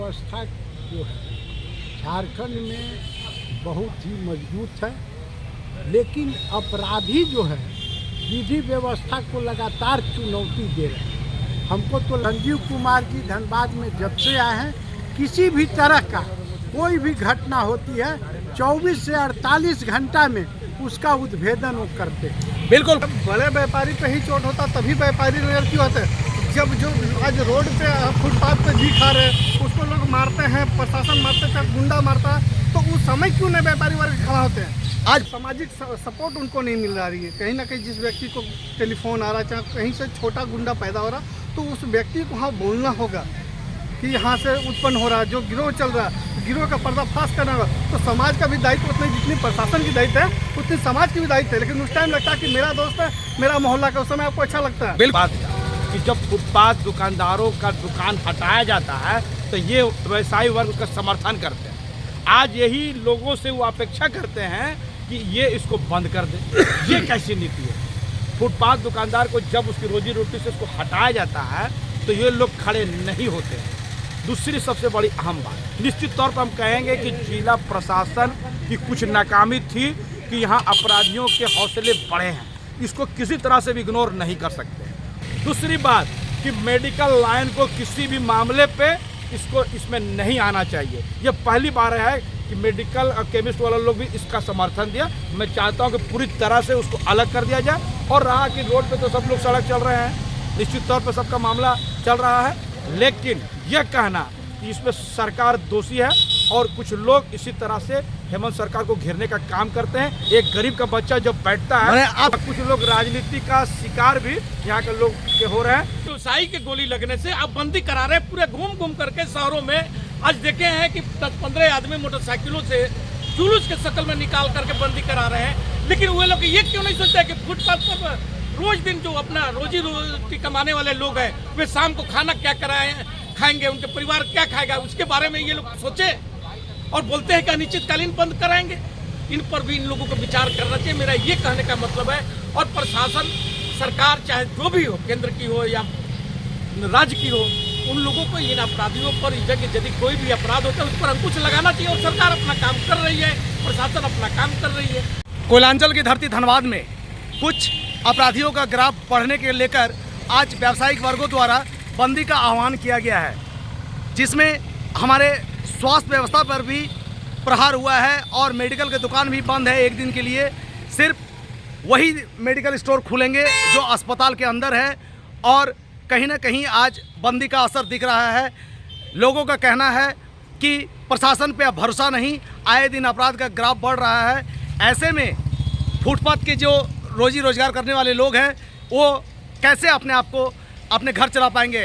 व्यवस्था जो है झारखंड में बहुत ही मजबूत है, लेकिन अपराधी जो है विधि व्यवस्था को लगातार चुनौती दे रहे हैं। हमको तो संजीव कुमार जी धनबाद में जब से आए हैं, किसी भी तरह का कोई भी घटना होती है 24 से 48 घंटा में उसका उद्भेदन वो करते हैं। बिल्कुल, बड़े व्यापारी पे ही चोट होता तभी व्यापारी नजर क्यों आते हैं? जब जो आज रोड पे फुटपाथ पे जी खा रहे उसको लोग मारते हैं, प्रशासन मारते हैं, गुंडा मारता है, तो उस समय क्यों नहीं व्यापारी वर्ग खड़ा होते हैं? आज सामाजिक सपोर्ट उनको नहीं मिल रही है। कहीं ना कहीं जिस व्यक्ति को टेलीफोन आ रहा है, चाहे कहीं से छोटा गुंडा पैदा हो रहा, तो उस व्यक्ति को वहाँ बोलना होगा कि यहाँ से उत्पन्न हो रहा है जो गिरोह चल रहा है, गिरोह का पर्दाफाश करना होगा। तो समाज का भी दायित्व उतनी, जितनी प्रशासन की दायित्व है उतनी समाज की भी दायित्व है। लेकिन उस टाइम लगता है कि मेरा दोस्त है, मेरा मोहल्ला का, उस समय आपको अच्छा लगता है। बिल्कुल, कि जब फुटपाथ दुकानदारों का दुकान हटाया जाता है तो ये व्यवसायी वर्ग का समर्थन करते हैं। आज यही लोगों से वो अपेक्षा करते हैं कि ये इसको बंद कर दे। ये कैसी नीति है? फुटपाथ दुकानदार को जब उसकी रोजी रोटी से उसको हटाया जाता है तो ये लोग खड़े नहीं होते हैं। दूसरी सबसे बड़ी अहम बात, निश्चित तौर पर हम कहेंगे कि जिला प्रशासन की कुछ नाकामी थी कि यहाँ अपराधियों के हौसले बढ़े हैं, इसको किसी तरह से भी इग्नोर नहीं कर सकते। दूसरी बात कि मेडिकल लाइन को किसी भी मामले पे इसमें नहीं आना चाहिए। ये पहली बार है कि मेडिकल और केमिस्ट वाले लोग भी इसका समर्थन दिया। मैं चाहता हूँ कि पूरी तरह से उसको अलग कर दिया जाए। और रहा कि रोड पे तो सब लोग सड़क चल रहे हैं, निश्चित तौर पे सबका मामला चल रहा है, लेकिन यह कहना कि इसमें सरकार दोषी है और कुछ लोग इसी तरह से हेमंत सरकार को घेरने का काम करते हैं। एक गरीब का बच्चा जब बैठता है, अब कुछ लोग राजनीति का शिकार भी यहाँ के लोग के हो रहे हैं। व्यवसायी के गोली लगने से अब बंदी करा रहे हैं पूरे घूम घूम करके शहरों में। आज देखे हैं कि 10-15 आदमी मोटरसाइकिलों से जुलूस के शक्ल में निकाल करके बंदी करा रहे हैं। लेकिन वे लोग ये क्यों नहीं सोचते कि फुटपाथ पर रोज दिन जो अपना रोजी रोटी कमाने वाले लोग हैं, वे शाम को खाना क्या खाएंगे, उनके परिवार क्या खाएगा, उसके बारे में ये लोग सोचे। और बोलते हैं कि अनिश्चितकालीन बंद कराएंगे। इन पर भी इन लोगों को विचार करना चाहिए, मेरा ये कहने का मतलब है। और प्रशासन, सरकार चाहे जो भी हो, केंद्र की हो या राज्य की हो, उन लोगों को इन अपराधियों पर यदि कोई भी अपराध होता है उस पर अंकुश लगाना चाहिए। और सरकार अपना काम कर रही है, प्रशासन अपना काम कर रही है। कोयलांचल की धरती धनबाद में कुछ अपराधियों का ग्राफ बढ़ने के लेकर आज व्यावसायिक वर्गों द्वारा बंदी का आह्वान किया गया है, जिसमें हमारे स्वास्थ्य व्यवस्था पर भी प्रहार हुआ है और मेडिकल की दुकान भी बंद है एक दिन के लिए। सिर्फ वही मेडिकल स्टोर खुलेंगे जो अस्पताल के अंदर है। और कहीं ना कहीं आज बंदी का असर दिख रहा है। लोगों का कहना है कि प्रशासन पे अब भरोसा नहीं, आए दिन अपराध का ग्राफ बढ़ रहा है। ऐसे में फुटपाथ के जो रोजी रोजगार करने वाले लोग हैं वो कैसे अपने आप को अपने घर चला पाएंगे?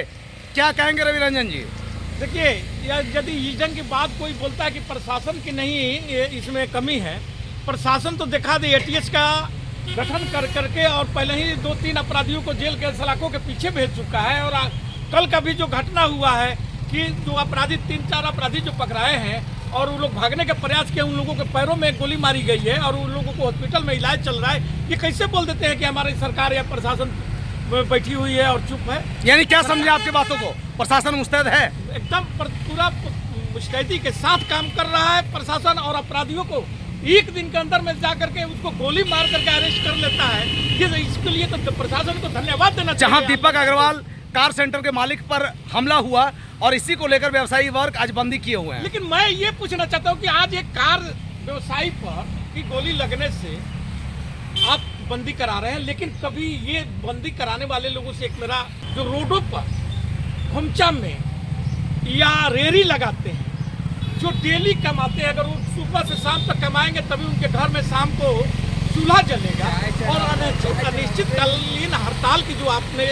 क्या कहेंगे रवि रंजन जी? देखिए, यदि ईजन की बात कोई बोलता है कि प्रशासन की नहीं इसमें कमी है, प्रशासन तो दिखा दे एटीएस का गठन कर करके और पहले ही 2-3 अपराधियों को जेल के सलाखों के पीछे भेज चुका है। और कल का भी जो घटना हुआ है कि जो अपराधी 3-4 अपराधी जो पकड़ाए हैं और उन लोग भागने का प्रयास किया, उन लोगों के पैरों में गोली मारी गई है और उन लोगों को हॉस्पिटल में इलाज चल रहा है। ये कैसे बोल देते हैं कि हमारी सरकार या प्रशासन बैठी हुई है और चुप है? यानी क्या समझे आपकी बातों को? प्रशासन मुस्तैद है, एकदम पूरा मुस्तैदी के साथ काम कर रहा है प्रशासन। और अपराधियों को एक दिन के अंदर में जा करके उसको गोली मार करके अरेस्ट कर लेता है। ये इसके लिए तो प्रशासन को धन्यवाद देना चाहिए। जहां दीपक अग्रवाल कार सेंटर के मालिक पर हमला हुआ और इसी को लेकर व्यवसायी वर्ग आज बंदी किए हुए हैं। लेकिन मैं ये पूछना चाहता हूँ कि आज एक कार व्यवसायी पर की गोली लगने से आप बंदी करा रहे हैं, लेकिन कभी ये बंदी कराने वाले लोगों से एक मेरा जो रोडों पर घुमचा में या रेहड़ी लगाते हैं, जो डेली कमाते हैं, अगर वो सुबह से शाम तक कमाएंगे तभी उनके घर में शाम को चूल्हा जलेगा। और अनिश्चितकालीन हड़ताल की जो आपने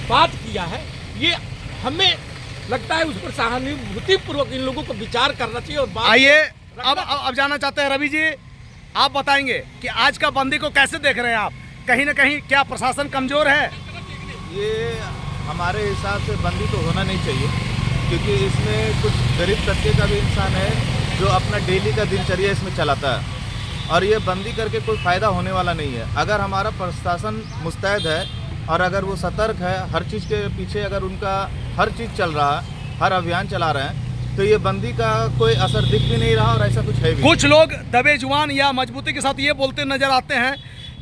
बात किया है, ये हमें लगता है उस पर सहानुभूतिपूर्वक इन लोगों को विचार करना चाहिए। और आइए अब जाना चाहते हैं रवि जी, आप बताएंगे कि आज का बंदी को कैसे देख रहे हैं आप? कहीं ना कहीं क्या प्रशासन कमजोर है? ये हमारे हिसाब से बंदी तो होना नहीं चाहिए, क्योंकि इसमें कुछ गरीब तबके का भी इंसान है जो अपना डेली का दिनचर्या इसमें चलाता है। और ये बंदी करके कोई फ़ायदा होने वाला नहीं है। अगर हमारा प्रशासन मुस्तैद है और अगर वो सतर्क है, हर चीज़ के पीछे अगर उनका हर चीज़ चल रहा है, हर अभियान चला रहे हैं, तो ये बंदी का कोई असर दिख भी नहीं रहा और ऐसा कुछ है भी कुछ लोग दबे जुबान या मजबूती के साथ ये बोलते नजर आते हैं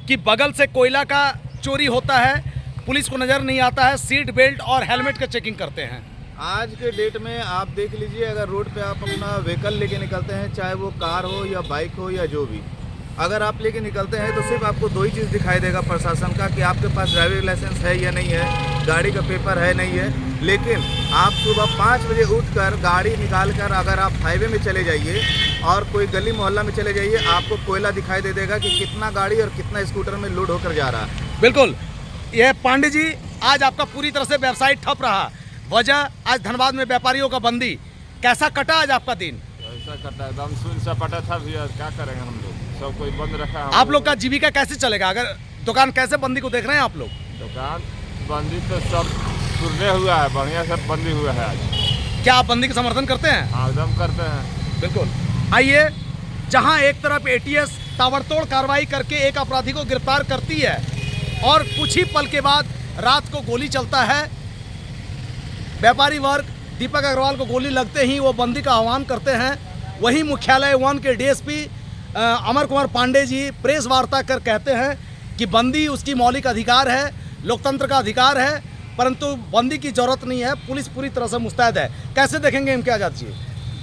कि बगल से कोयला का चोरी होता है, पुलिस को नज़र नहीं आता है, सीट बेल्ट और हेलमेट का चेकिंग करते हैं। आज के डेट में आप देख लीजिए, अगर रोड पे आप अपना व्हीकल लेके निकलते हैं, चाहे वो कार हो या बाइक हो या जो भी, अगर आप लेके निकलते हैं तो सिर्फ आपको दो ही चीज़ दिखाई देगा प्रशासन का, कि आपके पास ड्राइविंग लाइसेंस है या नहीं है, गाड़ी का पेपर है नहीं है। लेकिन आप सुबह 5 बजे उठकर गाड़ी निकाल कर अगर आप हाईवे में चले जाइए और कोई गली मोहल्ला में चले जाइए, आपको कोयला दिखाई दे देगा कि कितना गाड़ी और कितना स्कूटर में लोड होकर जा रहा है। बिल्कुल, यह पांडे जी, आज आपका पूरी तरह से व्यवसाय ठप रहा, वजह आज धनबाद में व्यापारियों का बंदी। कैसा कटा आज आपका दिन? ऐसा कटा, एकदम सुन सा पटा था भैया, क्या करेंगे हम लोग, सब कोई बंद रखा है। आप लोग का जीविका कैसे चलेगा? अगर दुकान कैसे बंदी को देख रहे हैं आप लोग? दुकान बंदी तो सब टूटने हुआ है, बढ़िया सब बंदी हुआ है आज। क्या आप बंदी का समर्थन करते हैं? हाँ, एकदम करते हैं। बिल्कुल। आइए, जहां एक तरफ एटीएस ताबड़तोड़ कार्रवाई करके एक अपराधी को गिरफ्तार करती है और कुछ ही पल के बाद रात को गोली चलता है, व्यापारी वर्ग दीपक अग्रवाल को गोली लगते ही वो बंदी का आह्वान करते हैं। वहीं मुख्यालय 1 के डीएसपी अमर कुमार पांडे जी प्रेस वार्ता कर कहते हैं कि बंदी उसकी मौलिक अधिकार है, लोकतंत्र का अधिकार है, परंतु बंदी की जरूरत नहीं है, पुलिस पूरी तरह से मुस्तैद है। कैसे देखेंगे इनके आज़ाद जी?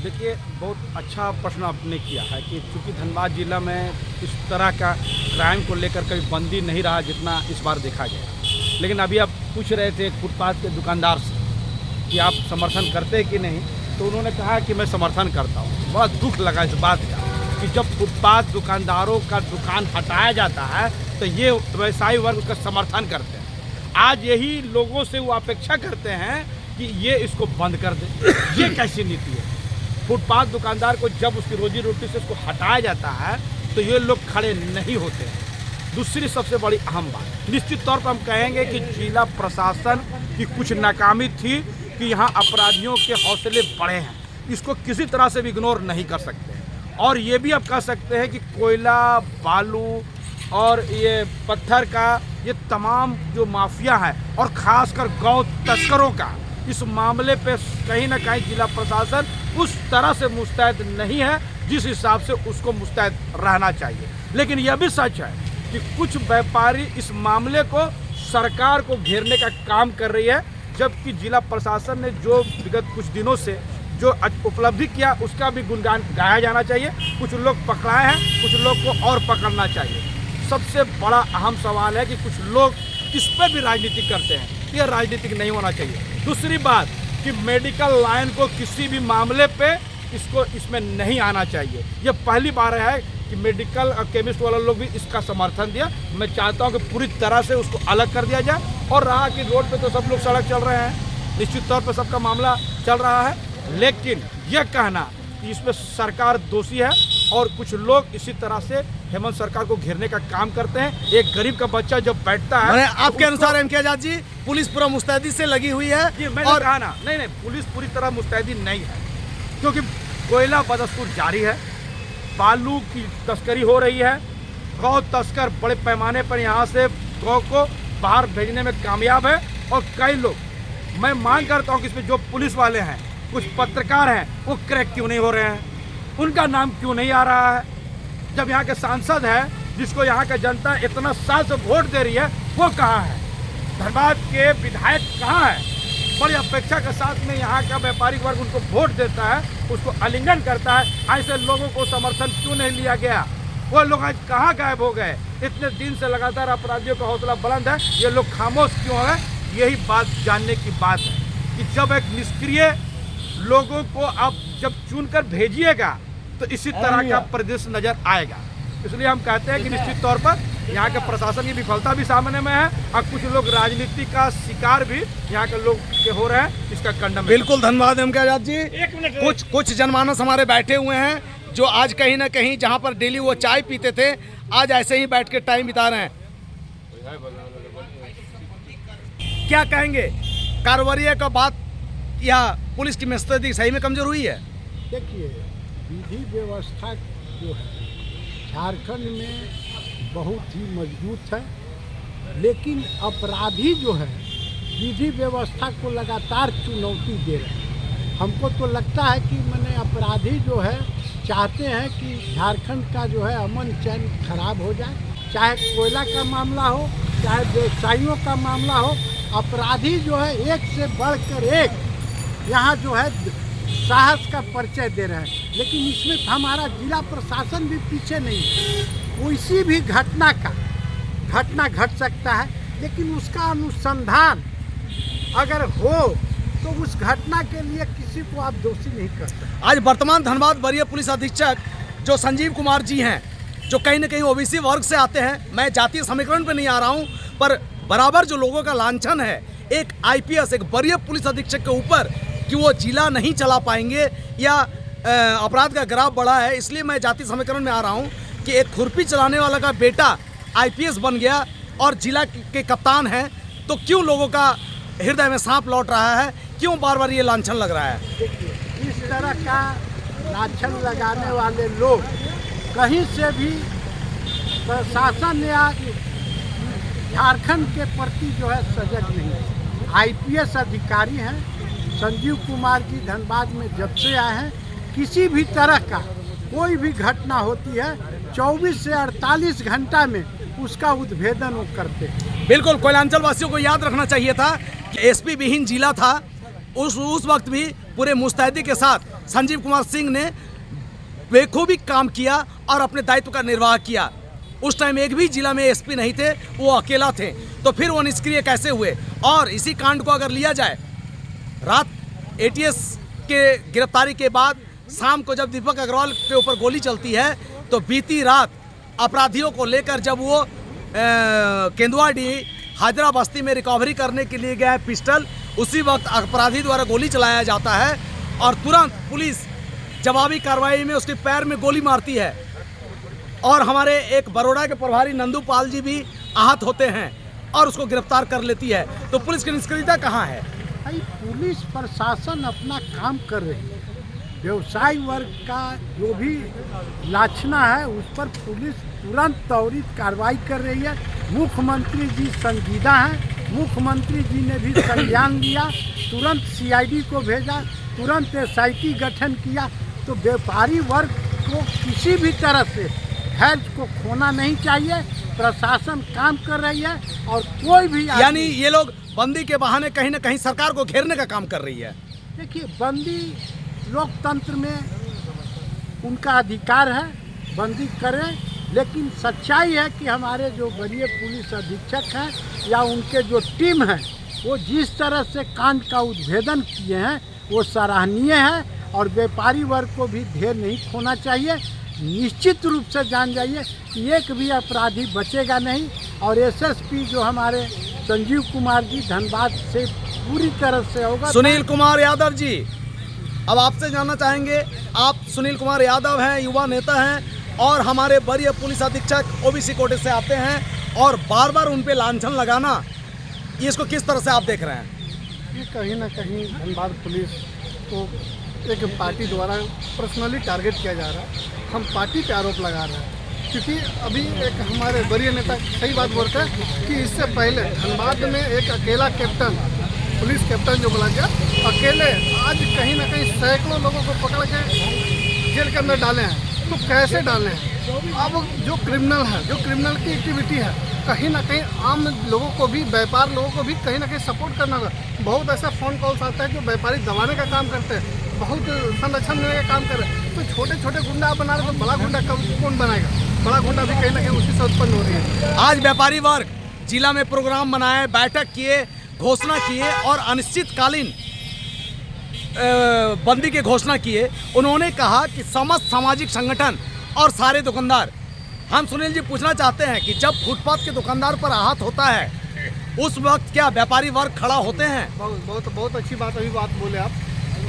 देखिए, बहुत अच्छा प्रश्न आपने किया है कि चूँकि धनबाद जिला में इस तरह का क्राइम को लेकर कभी बंदी नहीं रहा जितना इस बार देखा गया। लेकिन अभी आप पूछ रहे थे फुटपाथ के दुकानदार से कि आप समर्थन करते कि नहीं, तो उन्होंने कहा कि मैं समर्थन करता हूँ। बड़ा दुख लगा इस बात का कि जब फुटपाथ दुकानदारों का दुकान हटाया जाता है तो ये व्यवसायी वर्ग उसका समर्थन करते हैं। आज यही लोगों से वो अपेक्षा करते हैं कि ये इसको बंद कर दे। ये कैसी नीति है? फुटपाथ दुकानदार को जब उसकी रोजी रोटी से उसको हटाया जाता है तो ये लोग खड़े नहीं होते हैं। दूसरी सबसे बड़ी अहम बात, निश्चित तौर पर हम कहेंगे कि जिला प्रशासन की कुछ नाकामी थी कि यहाँ अपराधियों के हौसले बढ़े हैं, इसको किसी तरह से भी इग्नोर नहीं कर सकते। और ये भी आप कह सकते हैं कि कोयला, बालू और ये पत्थर का ये तमाम जो माफिया है और ख़ासकर गौ तस्करों का, इस मामले पे कहीं ना कहीं जिला प्रशासन उस तरह से मुस्तैद नहीं है जिस हिसाब से उसको मुस्तैद रहना चाहिए। लेकिन यह भी सच है कि कुछ व्यापारी इस मामले को सरकार को घेरने का काम कर रही है, जबकि जिला प्रशासन ने जो विगत कुछ दिनों से जो उपलब्धि किया उसका भी गुणगान गाया जाना चाहिए। कुछ लोग पकड़ाए हैं, कुछ लोग को और पकड़ना चाहिए। सबसे बड़ा अहम सवाल है कि कुछ लोग इस पर भी राजनीति करते हैं, यह राजनीतिक नहीं होना चाहिए। दूसरी बात कि मेडिकल लाइन को किसी भी मामले पे इसमें नहीं आना चाहिए। यह पहली बार है कि मेडिकल और केमिस्ट वाले लोग भी इसका समर्थन दिया। मैं चाहता हूं कि पूरी तरह से उसको अलग कर दिया जाए। और रहा कि रोड पे तो सब लोग सड़क चल रहे हैं, निश्चित तौर पे सबका मामला चल रहा है, लेकिन यह कहना कि इसमें सरकार दोषी है और कुछ लोग इसी तरह से हेमंत सरकार को घेरने का काम करते हैं। एक गरीब का बच्चा जब बैठता है, आपके अनुसार एम के आजाद जी, पुलिस पूरा मुस्तैदी से लगी हुई है? और कहा ना, नहीं, पुलिस पूरी तरह मुस्तैदी नहीं है, क्योंकि कोयला बदस्तूर जारी है, बालू की तस्करी हो रही है, गौ तस्कर बड़े पैमाने पर यहाँ से गौ को बाहर भेजने में कामयाब है। और कई लोग, मैं मांग करता हूँ कि इसमें जो पुलिस वाले हैं, कुछ पत्रकार हैं, वो क्रैक क्यों नहीं हो रहे हैं? उनका नाम क्यों नहीं आ रहा है? जब यहाँ के सांसद है जिसको यहाँ का जनता इतना साल से वोट दे रही है, वो कहाँ है? धनबाद के विधायक कहाँ है? बड़ी अपेक्षा के साथ में यहाँ का व्यापारिक वर्ग उनको वोट देता है, उसको आलिंगन करता है। ऐसे लोगों को समर्थन क्यों नहीं लिया गया? वो लोग आज कहाँ गायब हो गए? इतने दिन से लगातार अपराधियों का हौसला बुलंद है, ये लोग खामोश क्यों है? यही बात जानने की बात है कि जब एक निष्क्रिय लोगों को आप जब चुनकर भेजिएगा तो इसी तरह का परिदृश्य नजर आएगा। इसलिए हम कहते हैं कि निश्चित तौर पर यहाँ के प्रशासन की विफलता भी सामने में है और कुछ लोग राजनीति का शिकार भी यहाँ के लोग के हो रहे हैं, इसका खंडन। बिल्कुल, धन्यवाद एम के आजाद जी। कुछ जनमानस हमारे बैठे हुए हैं जो आज कहीं ना कहीं जहाँ पर डेली वो चाय पीते थे, आज ऐसे ही बैठ के टाइम बिता रहे हैं। क्या कहेंगे, कारोबारिया का बात या पुलिस की मुस्तैदी सही में कमजोर हुई है? देखिए, विधि व्यवस्था जो है झारखंड में बहुत ही मजबूत है, लेकिन अपराधी जो है विधि व्यवस्था को लगातार चुनौती दे रहे हैं। हमको तो लगता है कि मैंने अपराधी जो है चाहते हैं कि झारखंड का जो है अमन चैन खराब हो जाए, चाहे कोयला का मामला हो, चाहे व्यवसायियों का मामला हो। अपराधी जो है एक से बढ़कर एक यहाँ जो है साहस का परिचय दे रहे हैं, लेकिन इसमें हमारा जिला प्रशासन भी पीछे नहीं है। कोई भी घटना घट सकता है, लेकिन उसका अनुसंधान अगर हो तो उस घटना के लिए किसी को आप दोषी नहीं कर सकते। आज वर्तमान धनबाद वरीय पुलिस अधीक्षक जो संजीव कुमार जी हैं, जो कहीं ना कहीं ओबीसी वर्ग से आते हैं, मैं जातीय समीकरण पे नहीं आ रहा हूं, पर बराबर जो लोगों का लांछन है एक आईपीएस, एक वरीय पुलिस अधीक्षक के ऊपर कि वो जिला नहीं चला पाएंगे या अपराध का ग्राफ बढ़ा है, इसलिए मैं जातीय समीकरण में आ रहा हूं कि एक खुरपी चलाने वाला का बेटा आईपीएस बन गया और जिला के कप्तान हैं, तो क्यों लोगों का हृदय में सांप लौट रहा है, क्यों बार बार ये लांछन लग रहा है? देखिए, इस तरह का लांछन लगाने वाले लोग कहीं से भी प्रशासन या झारखंड के प्रति जो है सजग नहीं है। आईपीएस अधिकारी हैं संजीव कुमार जी, धनबाद में जब से आए हैं, किसी भी तरह का कोई भी घटना होती है 24 से 48 घंटा में उसका उद्भेदन वो करते हैं। बिल्कुल, कोयलांचल वासियों को याद रखना चाहिए था कि एसपी विहीन जिला था। उस वक्त भी पूरे मुस्तैदी के साथ संजीव कुमार सिंह ने बेखूबी काम किया और अपने दायित्व का निर्वाह किया। उस टाइम एक भी जिला में एसपी नहीं थे, वो अकेला थे, तो फिर वो निष्क्रिय कैसे हुए? और इसी कांड को अगर लिया जाए, रात एटीएस के गिरफ्तारी के बाद शाम को जब दीपक अग्रवाल के ऊपर गोली चलती है, तो बीती रात अपराधियों को लेकर जब वो केंदुआडी हैदरा बस्ती में रिकवरी करने के लिए गया है पिस्टल, उसी वक्त अपराधी द्वारा गोली चलाया जाता है और तुरंत पुलिस जवाबी कार्रवाई में उसके पैर में गोली मारती है और हमारे एक बड़ौदा के प्रभारी नंदू पाल जी भी आहत होते हैं और उसको गिरफ्तार कर लेती है। तो पुलिस की निष्क्रियता कहाँ है? भाई, पुलिस प्रशासन अपना काम कर रही है। व्यवसायी वर्ग का जो भी लाछना है उस पर पुलिस तुरंत त्वरित कार्रवाई कर रही है। मुख्यमंत्री जी संजीदा हैं, मुख्यमंत्री जी ने भी संज्ञान लिया, तुरंत सीआईडी को भेजा, तुरंत एसआईटी गठन किया। तो व्यापारी वर्ग को किसी भी तरह से धैर्य को खोना नहीं चाहिए। प्रशासन काम कर रही है और कोई भी यानी ये लोग बंदी के बहाने कहीं ना कहीं सरकार को घेरने का काम कर रही है। देखिए, बंदी लोकतंत्र में उनका अधिकार है, बंदी करें, लेकिन सच्चाई है कि हमारे जो वरीय पुलिस अधीक्षक हैं या उनके जो टीम है, वो जिस तरह से कांड का उद्भेदन किए हैं वो सराहनीय है और व्यापारी वर्ग को भी धैर्य नहीं खोना चाहिए। निश्चित रूप से जान जाइए कि एक भी अपराधी बचेगा नहीं और एसएसपी जो हमारे संजीव कुमार जी धनबाद से पूरी तरह से होगा। सुनील कुमार यादव जी, अब आपसे जानना चाहेंगे, आप सुनील कुमार यादव हैं, युवा नेता हैं और हमारे वरीय पुलिस अधीक्षक ओबीसी कोटे से आते हैं और बार बार उन पे लांछन लगाना, ये इसको किस तरह से आप देख रहे हैं? ये कहीं ना कहीं धनबाद पुलिस को एक पार्टी द्वारा पर्सनली टारगेट किया जा रहा है। हम पार्टी पे आरोप लगा रहे हैं क्योंकि अभी एक हमारे वरीय नेता सही बात बोलते हैं कि इससे पहले धनबाद में एक अकेला कैप्टन, पुलिस कैप्टन जो बोला गया, अकेले आज कहीं ना कहीं सैकड़ों लोगों को पकड़ के जेल के अंदर डाले हैं। तो कैसे डाले हैं? अब जो क्रिमिनल है, जो क्रिमिनल की एक्टिविटी है, कहीं ना कहीं आम लोगों को भी, व्यापार लोगों को भी कहीं ना कहीं सपोर्ट करना होगा। बहुत ऐसा फ़ोन कॉल्स आता है जो व्यापारी दबाने का काम करते हैं, बहुत संरक्षण देने का काम कर रहे हैं। तो छोटे छोटे गुंडा आप बना रहे हैं, तो बड़ा गुंडा कौन बनाएगा? बड़ा गुंडा भी कहीं ना कहीं उसी से उत्पन्न हो रही है। आज व्यापारी वर्ग जिला में प्रोग्राम बनाए, बैठक किए, घोषणा किए और अनिश्चितकालीन बंदी की घोषणा किए। उन्होंने कहा कि समस्त सामाजिक संगठन और सारे दुकानदार, हम सुनील जी पूछना चाहते हैं कि जब फुटपाथ के दुकानदार पर आहत होता है उस वक्त क्या व्यापारी वर्ग खड़ा होते हैं? बहुत अच्छी बात, अभी बात बोले आप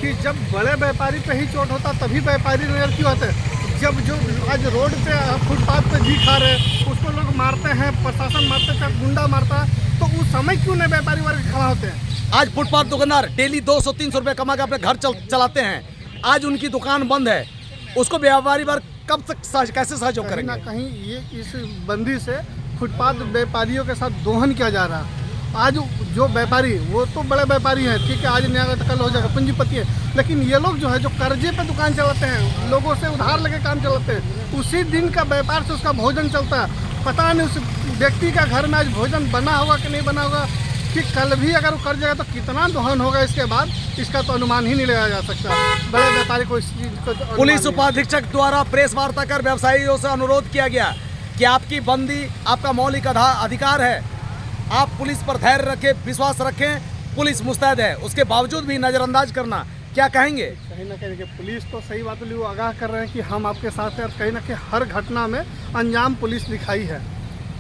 कि जब बड़े व्यापारी पे ही चोट होता तभी व्यापारी नजर क्यों आते हैं? जब जो आज रोड पे फुटपाथ पे जी खा रहे उसको लोग मारते हैं, प्रशासन मारते हैं, गुंडा मारता है, तो उस समय क्यों नहीं व्यापारी वर्ग खड़ा होते हैं? आज फुटपाथ दुकानदार डेली 200-300 रुपये कमा के अपने घर चलाते हैं। आज उनकी दुकान बंद है, उसको व्यापारी वर्ग कब तक कैसे सहयोग करेंगे? कहीं ना कहीं ये इस बंदी से फुटपाथ व्यापारियों के साथ दोहन किया जा रहा है आज जो व्यापारी वो तो बड़े व्यापारी हैं, ठीक है, आज नहीं आएगा तो कल हो जाएगा, पूंजीपति है। लेकिन ये लोग जो है जो कर्जे पे दुकान चलाते हैं, लोगों से उधार लेके काम चलाते हैं, उसी दिन का व्यापार से उसका भोजन चलता है। पता नहीं उस व्यक्ति का घर में आज भोजन बना होगा कि नहीं बना होगा, कि कल भी अगर वो कर जाएगा तो कितना दोहन होगा इसके बाद, इसका तो अनुमान ही नहीं लगाया जा सकता। बड़े व्यापारी को इस चीज़ को तो पुलिस उपाधीक्षक द्वारा प्रेस वार्ता कर व्यवसायियों से अनुरोध किया गया कि आपकी बंदी आपका मौलिक अधिकार है, आप पुलिस पर धैर्य रखें, विश्वास रखें, पुलिस मुस्तैद है, उसके बावजूद भी नज़रअंदाज करना, क्या कहेंगे? कहीं ना कहीं पुलिस तो सही बात बोली, वो आगाह कर रहे हैं कि हम आपके साथ हैं, और कहीं ना कहीं हर घटना में अंजाम पुलिस दिखाई है,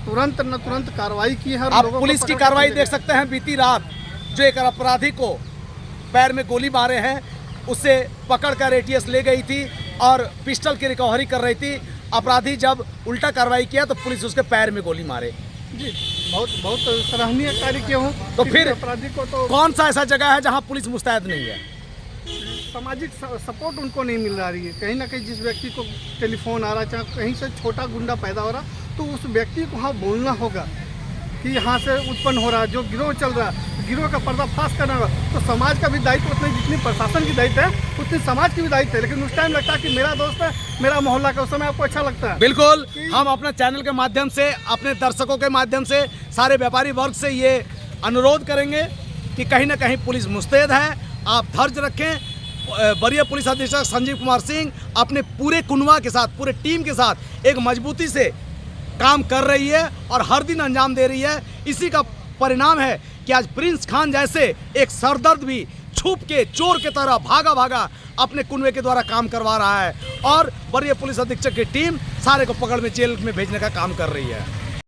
तुरंत न तुरंत कार्रवाई की है। आप पुलिस की कार्रवाई देख सकते हैं। बीती रात जो एक अपराधी को पैर में गोली मारे हैं, उसे पकड़कर एटीएस ले गई थी और पिस्टल की रिकवरी कर रही थी। अपराधी जब उल्टा कार्रवाई किया तो पुलिस उसके पैर में गोली मारे। जी, बहुत बहुत सराहनीय कार्य किए हों। तो फिर अपराधी को तो कौन सा ऐसा जगह है जहां पुलिस मुस्तैद नहीं है? सामाजिक सपोर्ट उनको नहीं मिल रही है। कहीं ना कहीं जिस व्यक्ति को टेलीफोन आ रहा है, चाहे कहीं से छोटा गुंडा पैदा हो रहा, तो उस व्यक्ति को वहाँ बोलना होगा कि यहाँ से उत्पन्न हो रहा है जो गिरोह चल रहा है, गिरोह का पर्दाफाश करना होगा। तो समाज का भी दायित्व उतनी, जितनी प्रशासन की दायित्व है उतनी समाज की भी दायित्व है। लेकिन उस टाइम लगता है कि मेरा दोस्त है, मेरा मोहल्ला का, उस समय आपको अच्छा लगता है। बिल्कुल, हम अपने चैनल के माध्यम से, अपने दर्शकों के माध्यम से, सारे व्यापारी वर्ग से ये अनुरोध करेंगे कि कहीं ना कहीं पुलिस मुस्तैद है, आप धैर्य रखें। वरीय पुलिस अधीक्षक संजीव कुमार सिंह अपने पूरे कुनवा के साथ, पूरे टीम के साथ एक मजबूती से काम कर रही है और हर दिन अंजाम दे रही है। इसी का परिणाम है कि आज प्रिंस खान जैसे एक सरदर्द भी छुप के चोर के तरह भागा भागा अपने कुनवे के द्वारा काम करवा रहा है और वरीय पुलिस अधीक्षक की टीम सारे को पकड़ में जेल में भेजने का काम कर रही है।